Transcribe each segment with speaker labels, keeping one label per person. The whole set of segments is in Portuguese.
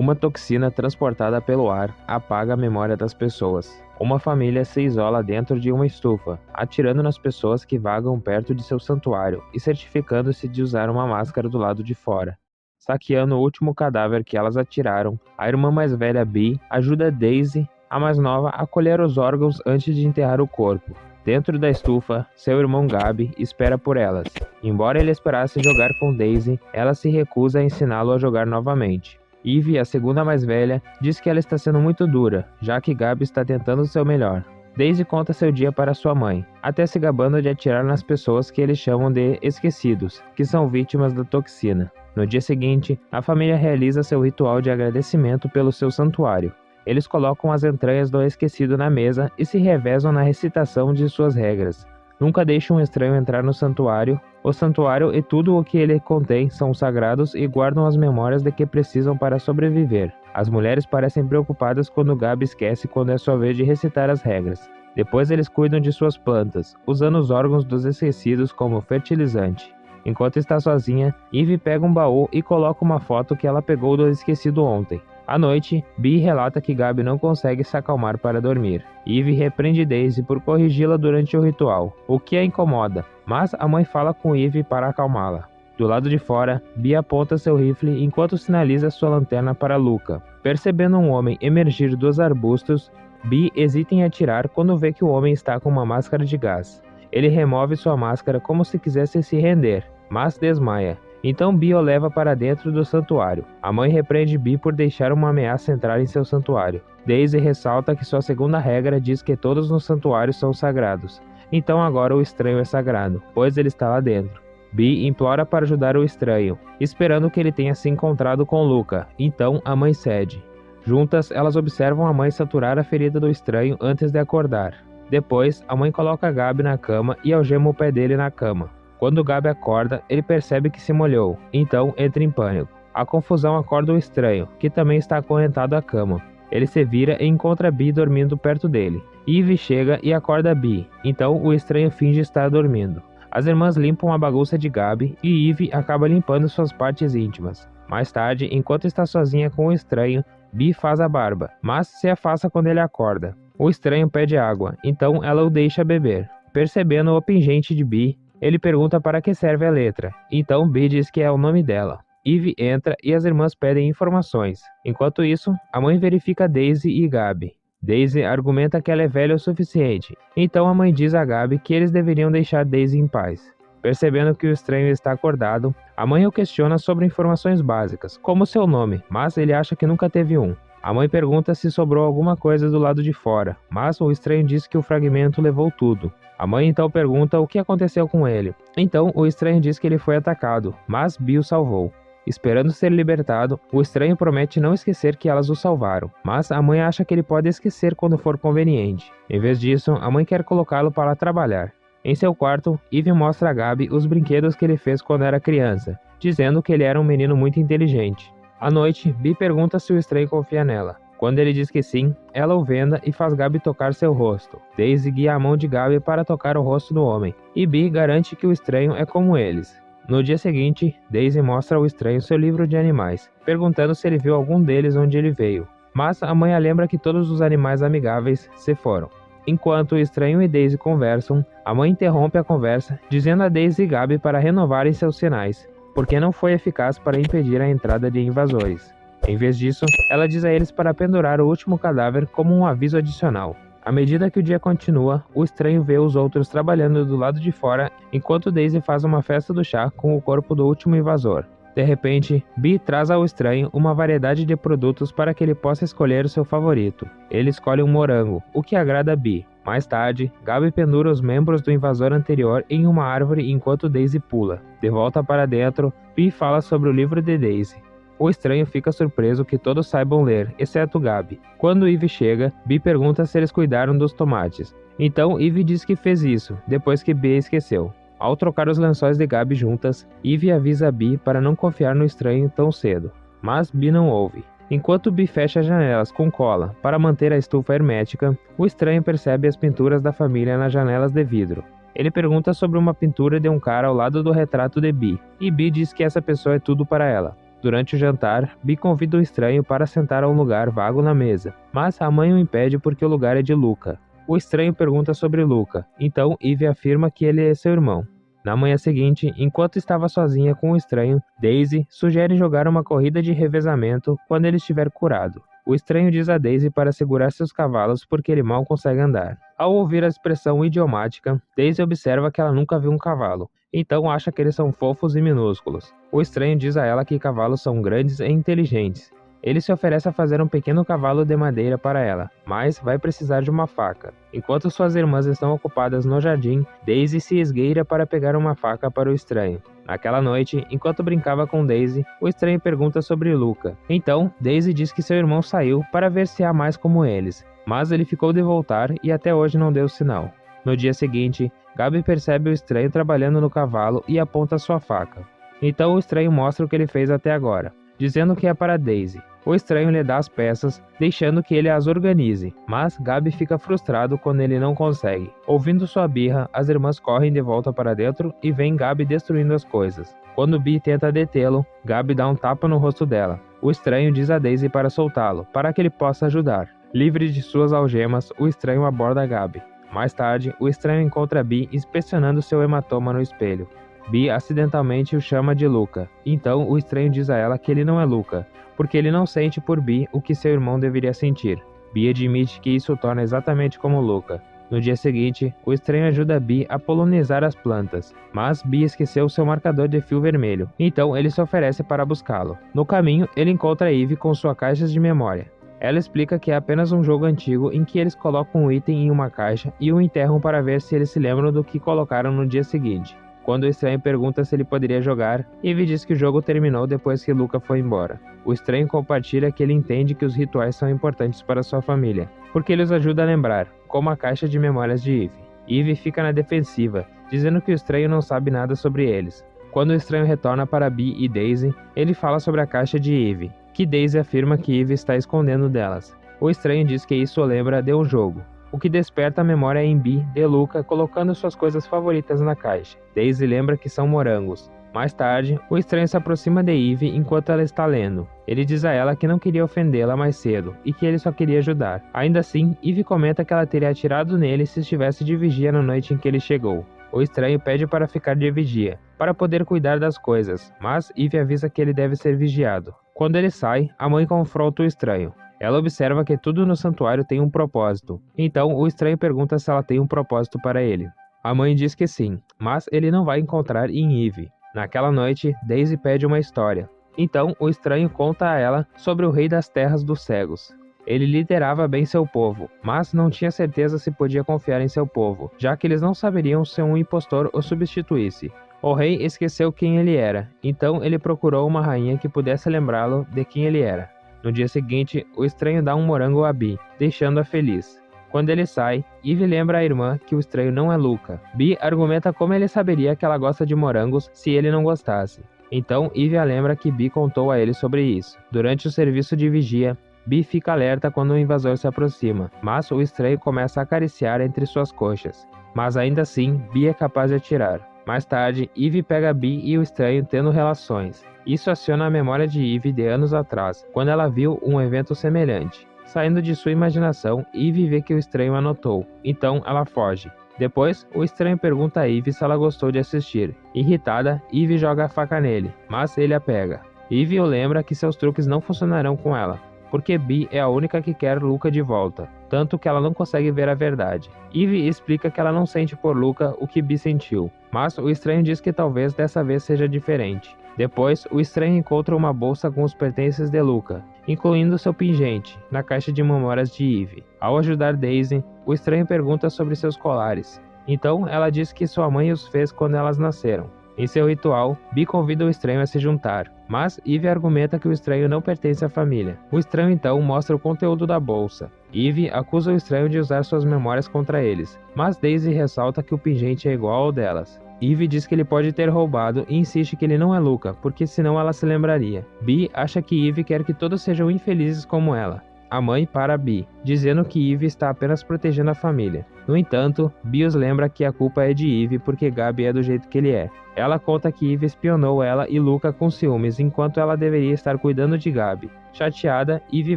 Speaker 1: Uma toxina transportada pelo ar apaga a memória das pessoas. Uma família se isola dentro de uma estufa, atirando nas pessoas que vagam perto de seu santuário e certificando-se de usar uma máscara do lado de fora. Saqueando o último cadáver que elas atiraram, a irmã mais velha Bee ajuda Daisy, a mais nova, a colher os órgãos antes de enterrar o corpo. Dentro da estufa, seu irmão Gabi espera por elas. Embora ele esperasse jogar com Daisy, ela se recusa a ensiná-lo a jogar novamente. Eve, a segunda mais velha, diz que ela está sendo muito dura, já que Gabi está tentando o seu melhor. Daisy conta seu dia para sua mãe, até se gabando de atirar nas pessoas que eles chamam de esquecidos, que são vítimas da toxina. No dia seguinte, a família realiza seu ritual de agradecimento pelo seu santuário. Eles colocam as entranhas do esquecido na mesa e se revezam na recitação de suas regras. Nunca deixe um estranho entrar no santuário. O santuário e tudo o que ele contém são sagrados e guardam as memórias de que precisam para sobreviver. As mulheres parecem preocupadas quando Gabi esquece quando é sua vez de recitar as regras. Depois eles cuidam de suas plantas, usando os órgãos dos esquecidos como fertilizante. Enquanto está sozinha, Eve pega um baú e coloca uma foto que ela pegou do esquecido ontem. À noite, Bee relata que Gabi não consegue se acalmar para dormir. Eve repreende Daisy por corrigi-la durante o ritual, o que a incomoda, mas a mãe fala com Eve para acalmá-la. Do lado de fora, Bee aponta seu rifle enquanto sinaliza sua lanterna para Luca. Percebendo um homem emergir dos arbustos, Bee hesita em atirar quando vê que o homem está com uma máscara de gás. Ele remove sua máscara como se quisesse se render, mas desmaia. Então Bee o leva para dentro do santuário. A mãe repreende Bee por deixar uma ameaça entrar em seu santuário. Daisy ressalta que sua segunda regra diz que todos nos santuários são sagrados. Então agora o estranho é sagrado, pois ele está lá dentro. Bee implora para ajudar o estranho, esperando que ele tenha se encontrado com Luca. Então a mãe cede. Juntas, elas observam a mãe saturar a ferida do estranho antes de acordar. Depois, a mãe coloca Gabi na cama e algema o pé dele na cama. Quando Gabi acorda, ele percebe que se molhou, então entra em pânico. A confusão acorda o estranho, que também está acorrentado à cama. Ele se vira e encontra Bee dormindo perto dele. Eve chega e acorda Bee, então o estranho finge estar dormindo. As irmãs limpam a bagunça de Gabi e Eve acaba limpando suas partes íntimas. Mais tarde, enquanto está sozinha com o estranho, Bee faz a barba, mas se afasta quando ele acorda. O estranho pede água, então ela o deixa beber. Percebendo o pingente de Bee, ele pergunta para que serve a letra, então Bee diz que é o nome dela. Eve entra e as irmãs pedem informações. Enquanto isso, a mãe verifica Daisy e Gabi. Daisy argumenta que ela é velha o suficiente, então a mãe diz a Gabi que eles deveriam deixar Daisy em paz. Percebendo que o estranho está acordado, a mãe o questiona sobre informações básicas, como seu nome, mas ele acha que nunca teve um. A mãe pergunta se sobrou alguma coisa do lado de fora, mas o estranho diz que o fragmento levou tudo. A mãe então pergunta o que aconteceu com ele. Então o estranho diz que ele foi atacado, mas Bee o salvou. Esperando ser libertado, o estranho promete não esquecer que elas o salvaram, mas a mãe acha que ele pode esquecer quando for conveniente. Em vez disso, a mãe quer colocá-lo para trabalhar. Em seu quarto, Eve mostra a Gabi os brinquedos que ele fez quando era criança, dizendo que ele era um menino muito inteligente. À noite, Bee pergunta se o estranho confia nela. Quando ele diz que sim, ela o venda e faz Gabi tocar seu rosto. Daisy guia a mão de Gabi para tocar o rosto do homem, e Bee garante que o estranho é como eles. No dia seguinte, Daisy mostra ao estranho seu livro de animais, perguntando se ele viu algum deles onde ele veio. Mas a mãe a lembra que todos os animais amigáveis se foram. Enquanto o estranho e Daisy conversam, a mãe interrompe a conversa, dizendo a Daisy e Gabi para renovarem seus sinais, porque não foi eficaz para impedir a entrada de invasores. Em vez disso, ela diz a eles para pendurar o último cadáver como um aviso adicional. À medida que o dia continua, o estranho vê os outros trabalhando do lado de fora, enquanto Daisy faz uma festa do chá com o corpo do último invasor. De repente, Bee traz ao estranho uma variedade de produtos para que ele possa escolher o seu favorito. Ele escolhe um morango, o que agrada a Bee. Mais tarde, Gabi pendura os membros do invasor anterior em uma árvore enquanto Daisy pula. De volta para dentro, Bee fala sobre o livro de Daisy. O estranho fica surpreso que todos saibam ler, exceto Gabi. Quando Eve chega, Bee pergunta se eles cuidaram dos tomates. Então Eve diz que fez isso, depois que Bee esqueceu. Ao trocar os lençóis de Gabi juntas, Eve avisa Bee para não confiar no estranho tão cedo. Mas Bee não ouve. Enquanto Bee fecha as janelas com cola para manter a estufa hermética, o estranho percebe as pinturas da família nas janelas de vidro. Ele pergunta sobre uma pintura de um cara ao lado do retrato de Bee, e Bee diz que essa pessoa é tudo para ela. Durante o jantar, Bee convida o estranho para sentar a um lugar vago na mesa, mas a mãe o impede porque o lugar é de Luca. O estranho pergunta sobre Luca, então Eve afirma que ele é seu irmão. Na manhã seguinte, enquanto estava sozinha com o estranho, Daisy sugere jogar uma corrida de revezamento quando ele estiver curado. O estranho diz a Daisy para segurar seus cavalos porque ele mal consegue andar. Ao ouvir a expressão idiomática, Daisy observa que ela nunca viu um cavalo, então acha que eles são fofos e minúsculos. O estranho diz a ela que cavalos são grandes e inteligentes. Ele se oferece a fazer um pequeno cavalo de madeira para ela, mas vai precisar de uma faca. Enquanto suas irmãs estão ocupadas no jardim, Daisy se esgueira para pegar uma faca para o estranho. Naquela noite, enquanto brincava com Daisy, o estranho pergunta sobre Luca. Então, Daisy diz que seu irmão saiu para ver se há mais como eles, mas ele ficou de voltar e até hoje não deu sinal. No dia seguinte, Gabi percebe o estranho trabalhando no cavalo e aponta sua faca. Então o estranho mostra o que ele fez até agora, dizendo que é para Daisy. O estranho lhe dá as peças, deixando que ele as organize, mas Gabi fica frustrado quando ele não consegue. Ouvindo sua birra, as irmãs correm de volta para dentro e veem Gabi destruindo as coisas. Quando Bee tenta detê-lo, Gabi dá um tapa no rosto dela. O estranho diz a Daisy para soltá-lo, para que ele possa ajudar. Livre de suas algemas, o estranho aborda Gabi. Mais tarde, o estranho encontra Bee inspecionando seu hematoma no espelho. Bee acidentalmente o chama de Luca, então o estranho diz a ela que ele não é Luca, porque ele não sente por Bee o que seu irmão deveria sentir. Bee admite que isso o torna exatamente como Luca. No dia seguinte, o estranho ajuda Bee a polinizar as plantas, mas Bee esqueceu seu marcador de fio vermelho, então ele se oferece para buscá-lo. No caminho, ele encontra Eve com sua caixa de memória. Ela explica que é apenas um jogo antigo em que eles colocam um item em uma caixa e o enterram para ver se eles se lembram do que colocaram no dia seguinte. Quando o estranho pergunta se ele poderia jogar, Eve diz que o jogo terminou depois que Luca foi embora. O estranho compartilha que ele entende que os rituais são importantes para sua família, porque ele os ajuda a lembrar, como a caixa de memórias de Eve. Eve fica na defensiva, dizendo que o estranho não sabe nada sobre eles. Quando o estranho retorna para Bee e Daisy, ele fala sobre a caixa de Eve, que Daisy afirma que Eve está escondendo delas. O estranho diz que isso o lembra de um jogo, o que desperta a memória em Bee de Luca colocando suas coisas favoritas na caixa. Daisy lembra que são morangos. Mais tarde, o estranho se aproxima de Eve enquanto ela está lendo. Ele diz a ela que não queria ofendê-la mais cedo e que ele só queria ajudar. Ainda assim, Eve comenta que ela teria atirado nele se estivesse de vigia na noite em que ele chegou. O estranho pede para ficar de vigia, para poder cuidar das coisas, mas Eve avisa que ele deve ser vigiado. Quando ele sai, a mãe confronta o estranho. Ela observa que tudo no santuário tem um propósito, então o estranho pergunta se ela tem um propósito para ele. A mãe diz que sim, mas ele não vai encontrar em Eve. Naquela noite, Daisy pede uma história. Então o estranho conta a ela sobre o rei das terras dos cegos. Ele liderava bem seu povo, mas não tinha certeza se podia confiar em seu povo, já que eles não saberiam se um impostor o substituísse. O rei esqueceu quem ele era, então ele procurou uma rainha que pudesse lembrá-lo de quem ele era. No dia seguinte, o estranho dá um morango a Bee, deixando-a feliz. Quando ele sai, Eve lembra à irmã que o estranho não é Luca. Bee argumenta como ele saberia que ela gosta de morangos se ele não gostasse. Então, Eve a lembra que Bee contou a ele sobre isso. Durante o serviço de vigia, Bee fica alerta quando o invasor se aproxima, mas o estranho começa a acariciar entre suas coxas. Mas ainda assim, Bee é capaz de atirar. Mais tarde, Eve pega Bee e o estranho tendo relações. Isso aciona a memória de Eve de anos atrás, quando ela viu um evento semelhante. Saindo de sua imaginação, Eve vê que o estranho a notou, então ela foge. Depois, o estranho pergunta a Eve se ela gostou de assistir. Irritada, Eve joga a faca nele, mas ele a pega. Eve o lembra que seus truques não funcionarão com ela, porque Bee é a única que quer Luca de volta, tanto que ela não consegue ver a verdade. Eve explica que ela não sente por Luca o que Bee sentiu, mas o estranho diz que talvez dessa vez seja diferente. Depois, o estranho encontra uma bolsa com os pertences de Luca, incluindo seu pingente, na caixa de memórias de Eve. Ao ajudar Daisy, o estranho pergunta sobre seus colares. Então, ela diz que sua mãe os fez quando elas nasceram. Em seu ritual, Bee convida o estranho a se juntar, mas Eve argumenta que o estranho não pertence à família. O estranho então mostra o conteúdo da bolsa. Eve acusa o estranho de usar suas memórias contra eles, mas Daisy ressalta que o pingente é igual ao delas. Eve diz que ele pode ter roubado e insiste que ele não é Luca, porque senão ela se lembraria. Bee acha que Eve quer que todos sejam infelizes como ela. a mãe para Bee, dizendo que Eve está apenas protegendo a família. No entanto, Bee os lembra que a culpa é de Eve porque Gabi é do jeito que ele é. Ela conta que Eve espionou ela e Luca com ciúmes enquanto ela deveria estar cuidando de Gabi. Chateada, Eve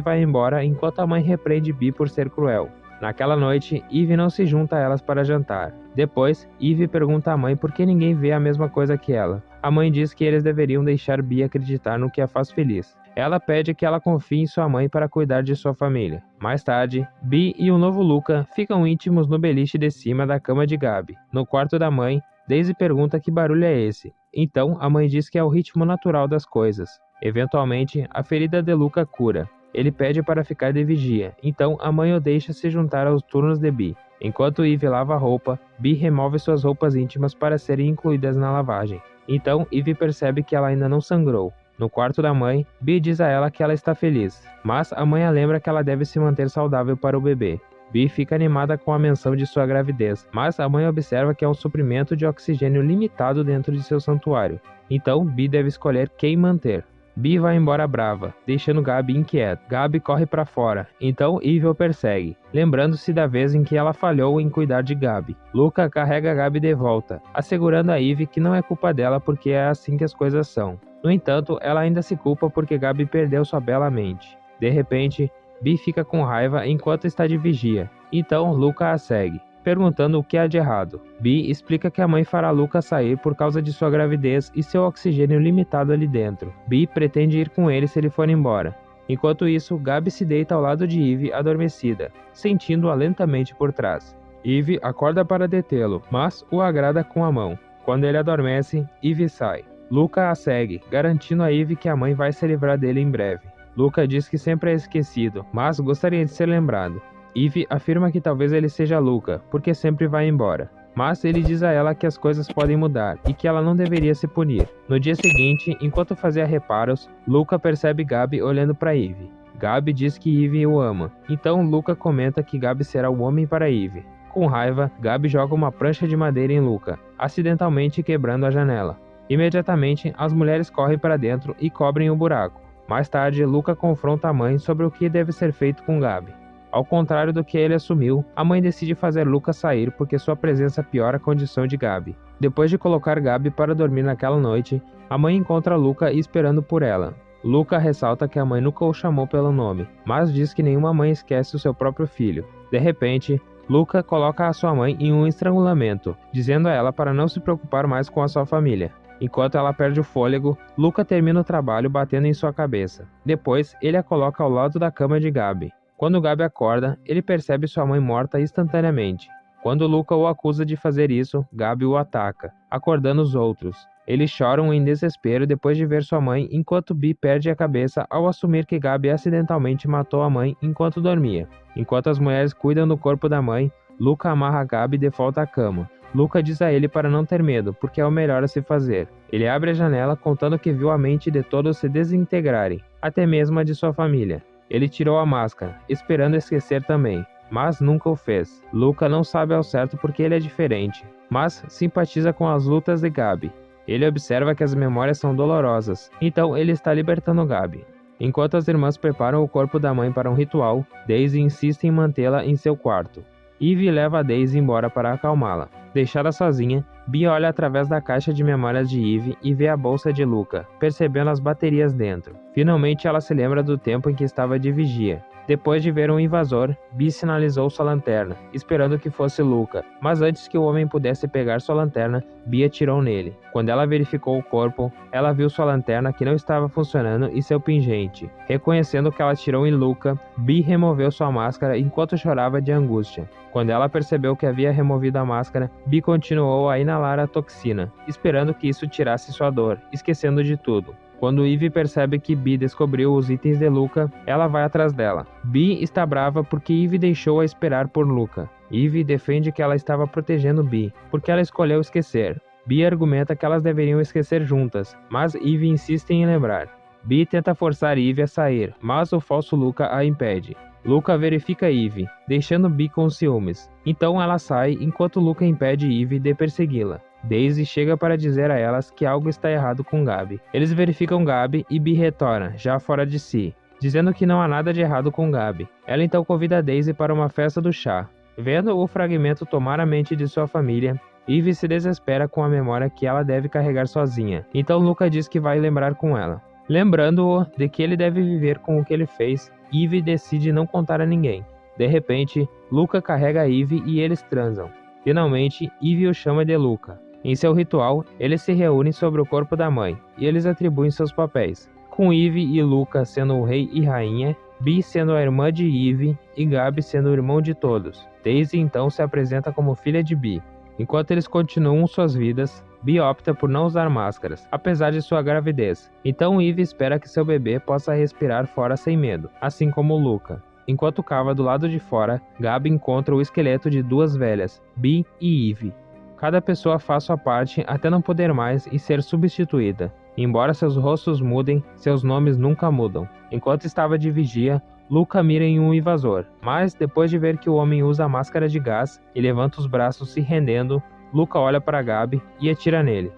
Speaker 1: vai embora enquanto a mãe repreende Bee por ser cruel. Naquela noite, Eve não se junta a elas para jantar. Depois, Eve pergunta à mãe por que ninguém vê a mesma coisa que ela. A mãe diz que eles deveriam deixar Bee acreditar no que a faz feliz. Ela pede que ela confie em sua mãe para cuidar de sua família. Mais tarde, Bee e o novo Luca ficam íntimos no beliche de cima da cama de Gabi. No quarto da mãe, Daisy pergunta que barulho é esse. Então, a mãe diz que é o ritmo natural das coisas. Eventualmente, a ferida de Luca cura. Ele pede para ficar de vigia, então a mãe o deixa se juntar aos turnos de Bee. Enquanto Eve lava a roupa, Bee remove suas roupas íntimas para serem incluídas na lavagem. Então Eve percebe que ela ainda não sangrou. No quarto da mãe, Bee diz a ela que ela está feliz, mas a mãe a lembra que ela deve se manter saudável para o bebê. Bee fica animada com a menção de sua gravidez, mas a mãe observa que há um suprimento de oxigênio limitado dentro de seu santuário. Então Bee deve escolher quem manter. Bee vai embora brava, deixando Gabi inquieta. Gabi corre para fora, então Eve o persegue, lembrando-se da vez em que ela falhou em cuidar de Gabi. Luca carrega Gabi de volta, assegurando a Eve que não é culpa dela porque é assim que as coisas são. No entanto, ela ainda se culpa porque Gabi perdeu sua bela mente. De repente, Bee fica com raiva enquanto está de vigia, então Luca a segue, perguntando o que há de errado. Bee explica que a mãe fará Luca sair por causa de sua gravidez e seu oxigênio limitado ali dentro. Bee pretende ir com ele se ele for embora. Enquanto isso, Gabi se deita ao lado de Eve adormecida, sentindo-a lentamente por trás. Eve acorda para detê-lo, mas o agrada com a mão. Quando ele adormece, Eve sai. Luca a segue, garantindo a Eve que a mãe vai se livrar dele em breve. Luca diz que sempre é esquecido, mas gostaria de ser lembrado. Eve afirma que talvez ele seja Luca, porque sempre vai embora. Mas ele diz a ela que as coisas podem mudar e que ela não deveria se punir. No dia seguinte, enquanto fazia reparos, Luca percebe Gabi olhando para Eve. Gabi diz que Eve o ama, então Luca comenta que Gabi será o homem para Eve. Com raiva, Gabi joga uma prancha de madeira em Luca, acidentalmente quebrando a janela. Imediatamente, as mulheres correm para dentro e cobrem o buraco. Mais tarde, Luca confronta a mãe sobre o que deve ser feito com Gabi. Ao contrário do que ele assumiu, a mãe decide fazer Luca sair porque sua presença piora a condição de Gabi. Depois de colocar Gabi para dormir naquela noite, a mãe encontra Luca esperando por ela. Luca ressalta que a mãe nunca o chamou pelo nome, mas diz que nenhuma mãe esquece o seu próprio filho. De repente, Luca coloca a sua mãe em um estrangulamento, dizendo a ela para não se preocupar mais com a sua família. Enquanto ela perde o fôlego, Luca termina o trabalho batendo em sua cabeça. Depois, ele a coloca ao lado da cama de Gabi. Quando Gabi acorda, ele percebe sua mãe morta instantaneamente. Quando Luca o acusa de fazer isso, Gabi o ataca, acordando os outros. Eles choram em desespero depois de ver sua mãe, enquanto Bee perde a cabeça ao assumir que Gabi acidentalmente matou a mãe enquanto dormia. Enquanto as mulheres cuidam do corpo da mãe, Luca amarra Gabi de volta à cama. Luca diz a ele para não ter medo, porque é o melhor a se fazer. Ele abre a janela contando que viu a mente de todos se desintegrarem, até mesmo a de sua família. Ele tirou a máscara, esperando esquecer também, mas nunca o fez. Luca não sabe ao certo porque ele é diferente, mas simpatiza com as lutas de Gabi. Ele observa que as memórias são dolorosas, então ele está libertando Gabi. Enquanto as irmãs preparam o corpo da mãe para um ritual, Daisy insiste em mantê-la em seu quarto. Eve leva a Daisy embora para acalmá-la. Deixada sozinha, Bee olha através da caixa de memórias de Eve e vê a bolsa de Luca, percebendo as baterias dentro. Finalmente ela se lembra do tempo em que estava de vigia. Depois de ver um invasor, Bee sinalizou sua lanterna, esperando que fosse Luca, mas antes que o homem pudesse pegar sua lanterna, Bee atirou nele. Quando ela verificou o corpo, ela viu sua lanterna que não estava funcionando e seu pingente. Reconhecendo que ela atirou em Luca, Bee removeu sua máscara enquanto chorava de angústia. Quando ela percebeu que havia removido a máscara, Bee continuou a inalar a toxina, esperando que isso tirasse sua dor, esquecendo de tudo. Quando Eve percebe que Bee descobriu os itens de Luca, ela vai atrás dela. Bee está brava porque Eve deixou-a esperar por Luca. Eve defende que ela estava protegendo Bee, porque ela escolheu esquecer. Bee argumenta que elas deveriam esquecer juntas, mas Eve insiste em lembrar. Bee tenta forçar Eve a sair, mas o falso Luca a impede. Luca verifica Eve, deixando Bee com ciúmes. Então ela sai enquanto Luca impede Eve de persegui-la. Daisy chega para dizer a elas que algo está errado com Gabi. Eles verificam Gabi e Bee retorna, já fora de si, dizendo que não há nada de errado com Gabi. Ela então convida Daisy para uma festa do chá. Vendo o fragmento tomar a mente de sua família, Eve se desespera com a memória que ela deve carregar sozinha. Então Luca diz que vai lembrar com ela. Lembrando-o de que ele deve viver com o que ele fez, Eve decide não contar a ninguém. De repente, Luca carrega Eve e eles transam. Finalmente, Eve o chama de Luca. Em seu ritual, eles se reúnem sobre o corpo da mãe, e eles atribuem seus papéis, com Eve e Luca sendo o rei e rainha, Bee sendo a irmã de Eve e Gabi sendo o irmão de todos. Daisy então se apresenta como filha de Bee. Enquanto eles continuam suas vidas, Bee opta por não usar máscaras, apesar de sua gravidez. Então Eve espera que seu bebê possa respirar fora sem medo, assim como Luca. Enquanto cava do lado de fora, Gabi encontra o esqueleto de duas velhas, Bee e Eve. Cada pessoa faz sua parte até não poder mais e ser substituída. Embora seus rostos mudem, seus nomes nunca mudam. Enquanto estava de vigia, Luca mira em um invasor, mas depois de ver que o homem usa a máscara de gás e levanta os braços se rendendo, Luca olha para Gabi e atira nele.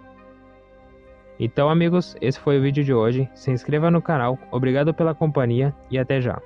Speaker 1: Então amigos, esse foi o vídeo de hoje, se inscreva no canal, obrigado pela companhia e até já.